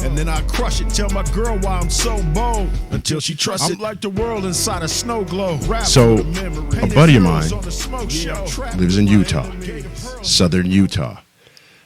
And then I crush it, tell my girl why I'm so bold. Until she trusts it. I'm like the world inside a snow globe. So, a buddy of mine lives in Utah, southern Utah.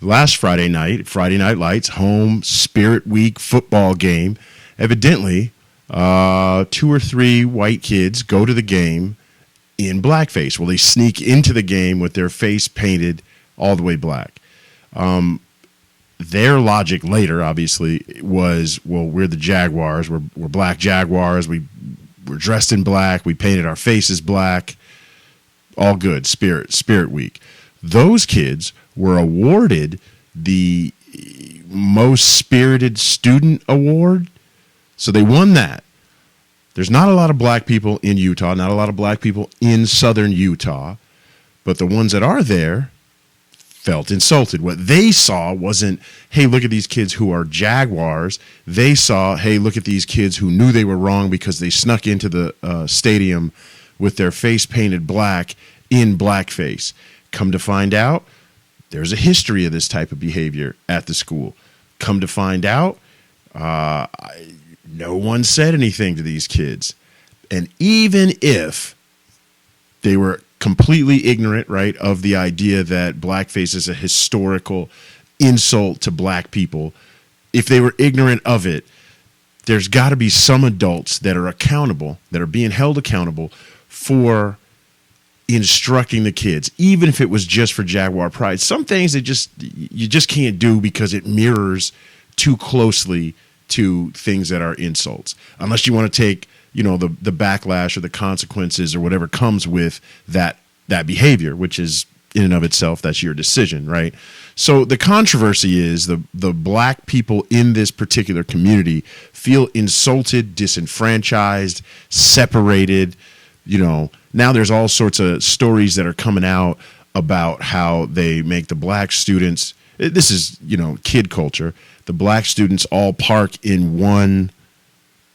Last Friday Night Lights, home Spirit Week football game. Evidently, 2 or 3 white kids go to the game in blackface. Well, they sneak into the game with their face painted all the way black. Their logic later, obviously, was, well, we're the Jaguars. We're black Jaguars. We're dressed in black. We painted our faces black. All good. Spirit Week. Those kids were awarded the most spirited student award. So they won that. There's not a lot of black people in Utah, not a lot of black people in southern Utah, but the ones that are there felt insulted. What they saw wasn't, hey, look at these kids who are Jaguars. They saw, hey, look at these kids who knew they were wrong because they snuck into the stadium with their face painted black in blackface. Come to find out, there's a history of this type of behavior at the school. Come to find out, no one said anything to these kids. And even if they were completely ignorant, right, of the idea that blackface is a historical insult to black people, if they were ignorant of it, there's got to be some adults that are accountable, that are being held accountable for instructing the kids, even if it was just for Jaguar pride. Some things that you just can't do because it mirrors too closely to things that are insults, unless you want to take, the backlash or the consequences or whatever comes with that behavior, which is in and of itself, that's your decision, right? So the controversy is the black people in this particular community feel insulted, disenfranchised, separated. Now there's all sorts of stories that are coming out about how they make the black students, this is, kid culture, the black students all park in one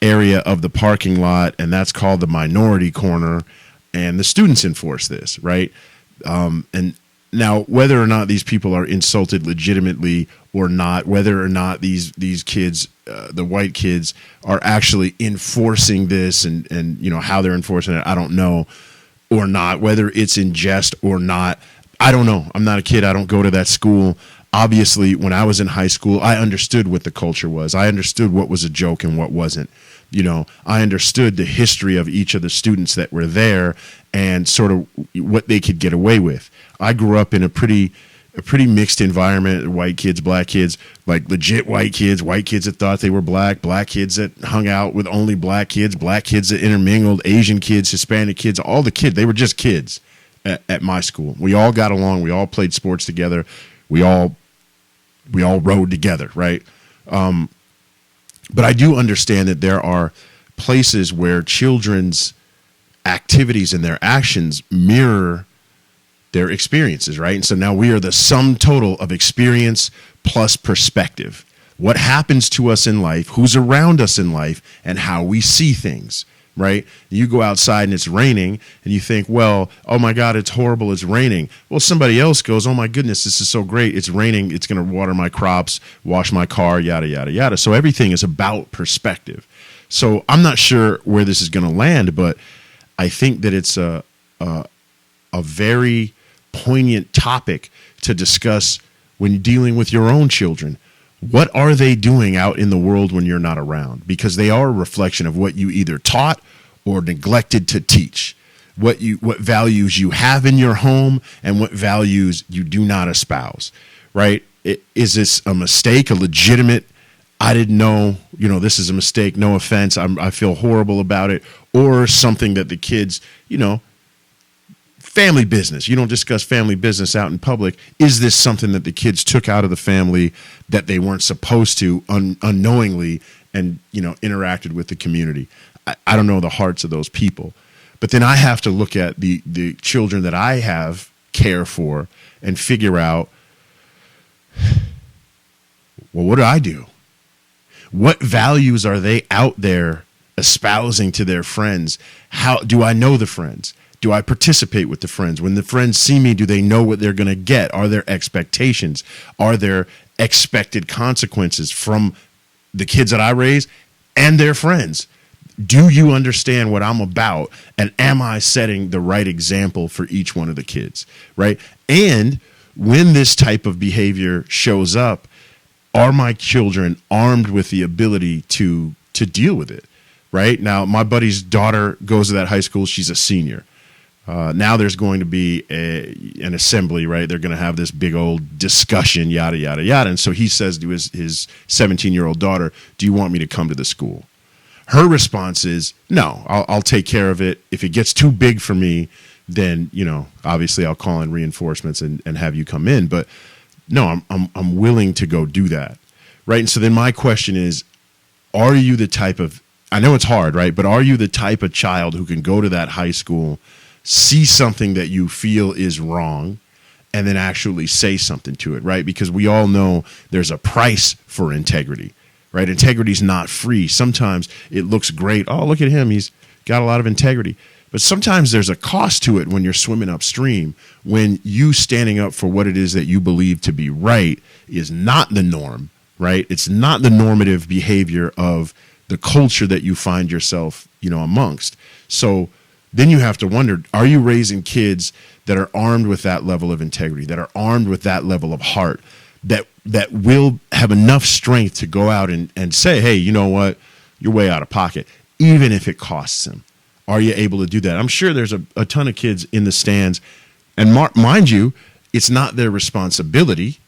area of the parking lot, and that's called the minority corner, and the students enforce this, right? And now, whether or not these people are insulted legitimately or not, whether or not these kids, the white kids, are actually enforcing this and how they're enforcing it, I don't know, or not, whether it's in jest or not, I don't know. I'm not a kid. I don't go to that school. Obviously, when I was in high school, I understood what the culture was. I understood what was a joke and what wasn't. I understood the history of each of the students that were there and sort of what they could get away with. I grew up in a pretty mixed environment, white kids, black kids, like legit white kids that thought they were black kids that hung out with only black kids that intermingled, Asian kids, Hispanic kids, all the kids. They were just kids at my school. We all got along. We all played sports together. We all rode together, right? But I do understand that there are places where children's activities and their actions mirror their experiences, right? And so now we are the sum total of experience plus perspective. What happens to us in life, who's around us in life, and how we see things, right? You go outside and it's raining and you think, well, oh my God, it's horrible, it's raining. Well, somebody else goes, oh my goodness, this is so great, it's raining, it's going to water my crops, wash my car, yada, yada, yada. So everything is about perspective. So I'm not sure where this is going to land, but I think that it's a very poignant topic to discuss when dealing with your own children. What are they doing out in the world when you're not around? Because they are a reflection of what you either taught or neglected to teach, what values you have in your home and what values you do not espouse, right? Is this a mistake, a legitimate, I didn't know, this is a mistake, no offense, I feel horrible about it, or something that the kids, family business. You don't discuss family business out in public. Is this something that the kids took out of the family that they weren't supposed to unknowingly and, interacted with the community? I don't know the hearts of those people. But then I have to look at the children that I have care for and figure out, well, what do I do? What values are they out there espousing to their friends? How do I know the friends? Do I participate with the friends? When the friends see me, do they know what they're going to get? Are there expectations? Are there expected consequences from the kids that I raise and their friends. Do you understand what I'm about? And am I setting the right example for each one of the kids, right? And when this type of behavior shows up, are my children armed with the ability to deal with it, right? Now, my buddy's daughter goes to that high school. She's a senior. Now there's going to be an assembly, right? They're going to have this big old discussion, yada, yada, yada. And so he says to his 17-year-old daughter, do you want me to come to the school? Her response is, no, I'll take care of it. If it gets too big for me, then, obviously I'll call in reinforcements and have you come in. But no, I'm willing to go do that, right? And so then my question is, are you the type of, I know it's hard, right? But are you the type of child who can go to that high school, see something that you feel is wrong, and then actually say something to it, right? Because we all know there's a price for integrity, right? Integrity is not free. Sometimes it looks great. Oh, look at him. He's got a lot of integrity. But sometimes there's a cost to it when you're swimming upstream, when you standing up for what it is that you believe to be right is not the norm, right? It's not the normative behavior of the culture that you find yourself, amongst. So then you have to wonder, are you raising kids that are armed with that level of integrity, that are armed with that level of heart, that will have enough strength to go out and say, hey, you know what, you're way out of pocket, even if it costs them? Are you able to do that? I'm sure there's a ton of kids in the stands, and mind you, it's not their responsibility,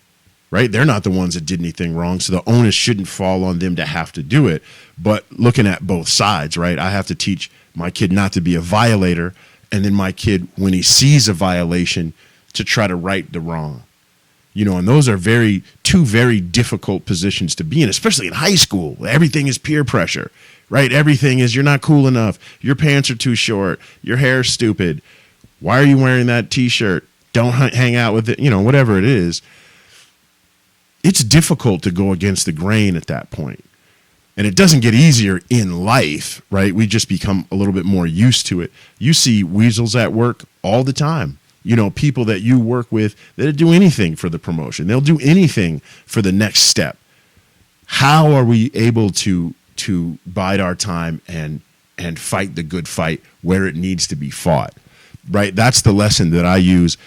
right? They're not the ones that did anything wrong, so the onus shouldn't fall on them to have to do it. But looking at both sides, right? I have to teach my kid not to be a violator, and then my kid, when he sees a violation, to try to right the wrong. And those are two very difficult positions to be in, especially in high school. Everything is peer pressure, right? Everything is, you're not cool enough. Your pants are too short. Your hair's stupid. Why are you wearing that T-shirt? Don't hang out with it. Whatever it is. It's difficult to go against the grain at that point. And it doesn't get easier in life, right? We just become a little bit more used to it. You see weasels at work all the time. People that you work with that do anything for the promotion. They'll do anything for the next step. How are we able to bide our time and fight the good fight where it needs to be fought, right? That's the lesson that I use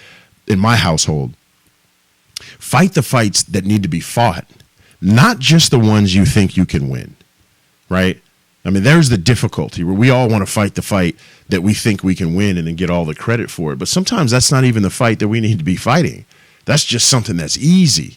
in my household. Fight the fights that need to be fought, not just the ones you think you can win, right? I mean, there's the difficulty where we all want to fight the fight that we think we can win and then get all the credit for it. But sometimes that's not even the fight that we need to be fighting. That's just something that's easy,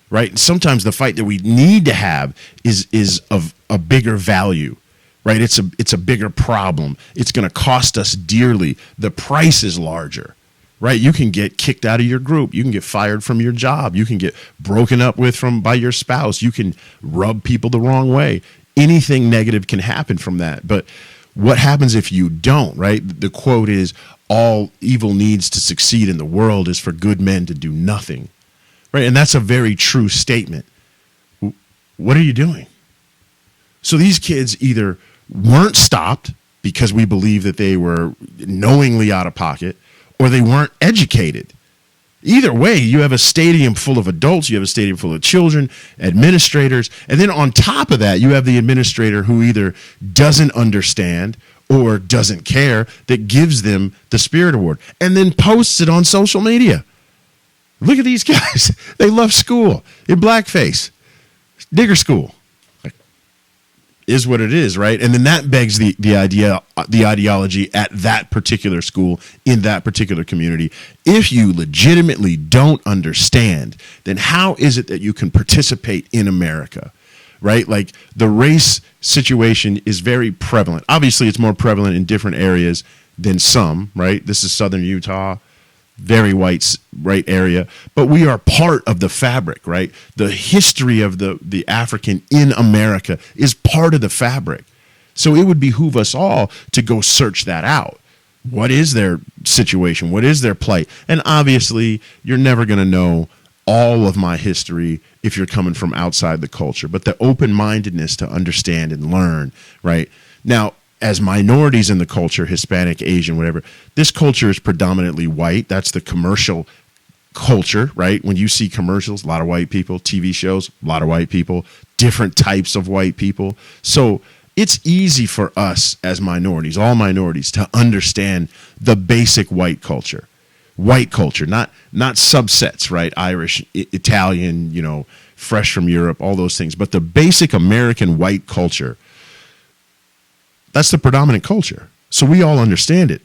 right? And sometimes the fight that we need to have is of a bigger value, right? It's a bigger problem. It's going to cost us dearly. The price is larger, right? You can get kicked out of your group. You can get fired from your job. You can get broken up with by your spouse. You can rub people the wrong way. Anything negative can happen from that. But what happens if you don't, right? The quote is, all evil needs to succeed in the world is for good men to do nothing, right? And that's a very true statement. What are you doing? So these kids either weren't stopped because we believe that they were knowingly out of pocket, or they weren't educated. Either way, you have a stadium full of adults, you have a stadium full of children, administrators, and then on top of that, you have the administrator who either doesn't understand or doesn't care, that gives them the Spirit Award and then posts it on social media. Look at these guys. They love school in blackface. Nigger school. Is what it is, right? And then that begs the ideology at that particular school, in that particular community. If you legitimately don't understand, then how is it that you can participate in America, right? Like, the race situation is very prevalent. Obviously, it's more prevalent in different areas than some, right? This is southern Utah, very white area, but we are part of the fabric, right? The history of the African in America is part of the fabric. So it would behoove us all to go search that out. What is their situation? What is their plight? And obviously, you're never going to know all of my history if you're coming from outside the culture, but the open-mindedness to understand and learn, right? Now, as minorities in the culture, Hispanic, Asian, whatever, this culture is predominantly white. That's the commercial culture, right? When you see commercials, a lot of white people, TV shows, a lot of white people, different types of white people. So it's easy for us as minorities, all minorities, to understand the basic white culture. White culture, not subsets, right? Irish, Italian, you know, fresh from Europe, all those things. But the basic American white culture, that's the predominant culture. So we all understand it.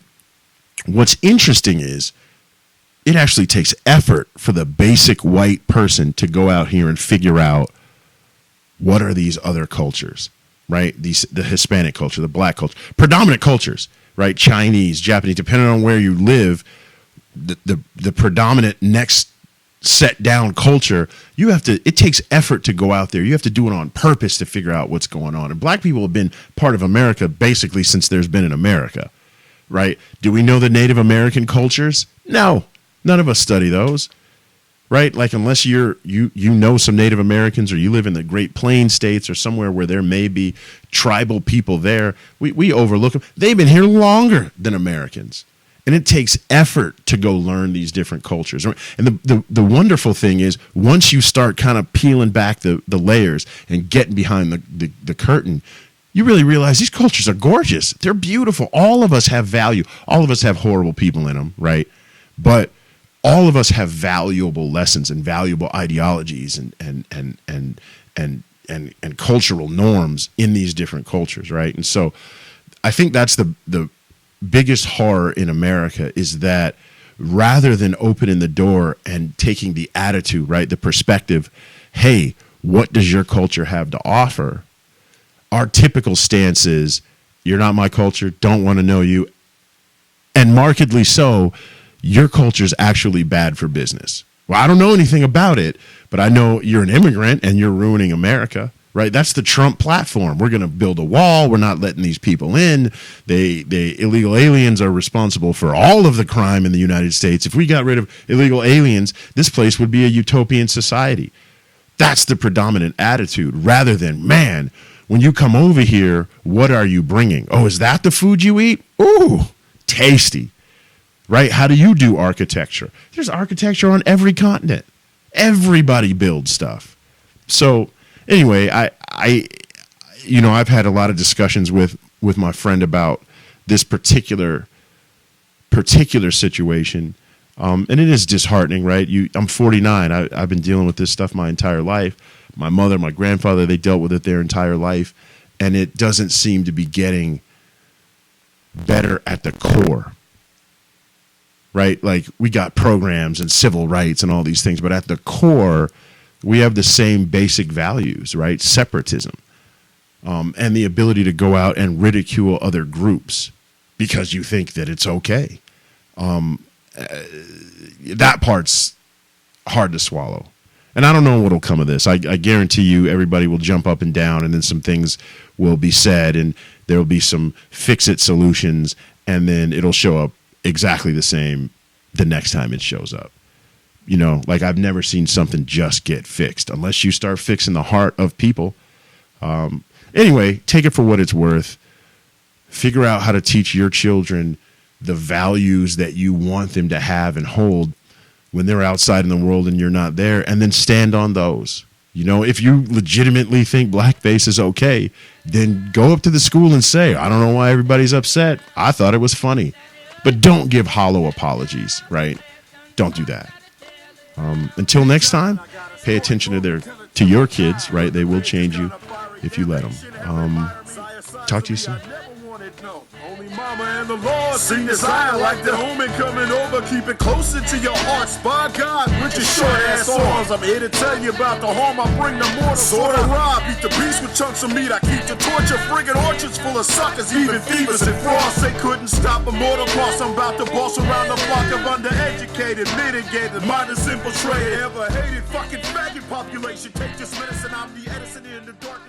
What's interesting is it actually takes effort for the basic white person to go out here and figure out what are these other cultures, right? The Hispanic culture, the black culture, predominant cultures, right? Chinese, Japanese, depending on where you live, the predominant next set down culture, it takes effort to go out there. You have to do it on purpose to figure out what's going on. And black people have been part of America basically since there's been an America, right? Do we know the Native American cultures? No, none of us study those, right? Like unless you know some Native Americans or you live in the Great Plains states or somewhere where there may be tribal people there, we overlook them. They've been here longer than Americans. And it takes effort to go learn these different cultures. And the wonderful thing is once you start kind of peeling back the layers and getting behind the curtain, you really realize these cultures are gorgeous. They're beautiful. All of us have value. All of us have horrible people in them, right? But all of us have valuable lessons and valuable ideologies and cultural norms in these different cultures, right? And so I think that's the biggest horror in America is that rather than opening the door and taking the attitude, right, the perspective, hey, what does your culture have to offer? Our typical stance is, you're not my culture, don't want to know you. And markedly so, your culture is actually bad for business. Well, I don't know anything about it, but I know you're an immigrant and you're ruining America. Right, that's the Trump platform. We're going to build a wall. We're not letting these people in. They illegal aliens are responsible for all of the crime in the United States. If we got rid of illegal aliens, this place would be a utopian society. That's the predominant attitude rather than, man, when you come over here, what are you bringing? Oh, is that the food you eat? Ooh, tasty. Right? How do you do architecture? There's architecture on every continent. Everybody builds stuff. So anyway, I've had a lot of discussions with my friend about this particular situation, and it is disheartening, right? I'm 49. I've been dealing with this stuff my entire life. My mother, my grandfather, they dealt with it their entire life, and it doesn't seem to be getting better at the core, right? Like we got programs and civil rights and all these things, but at the core, we have the same basic values, right? Separatism, and the ability to go out and ridicule other groups because you think that it's okay. That part's hard to swallow. And I don't know what'll come of this. I guarantee you everybody will jump up and down, and then some things will be said, and there will be some fix-it solutions, and then it'll show up exactly the same the next time it shows up. You know, like I've never seen something just get fixed unless you start fixing the heart of people. Anyway, take it for what it's worth. Figure out how to teach your children the values that you want them to have and hold when they're outside in the world and you're not there, and then stand on those. You know, if you legitimately think blackface is okay, then go up to the school and say, I don't know why everybody's upset. I thought it was funny. But don't give hollow apologies, right? Don't do that. Until next time, pay attention to your kids, right? They will change you if you let them. Talk to you soon. Mama and the Lord sing this I like the homie coming over. Keep it closer to your hearts, by God, with your short ass arms. I'm here to tell you about the harm I bring to mortals. Sword of rob, eat the beast with chunks of meat. I keep the torture, friggin' orchards full of suckers, even thieves and frauds. They couldn't stop a mortal boss. I'm about to boss around the block of undereducated, mitigated, mindless infiltrated, ever hated fucking faggot population. Take this medicine, I'm the Edison in the dark.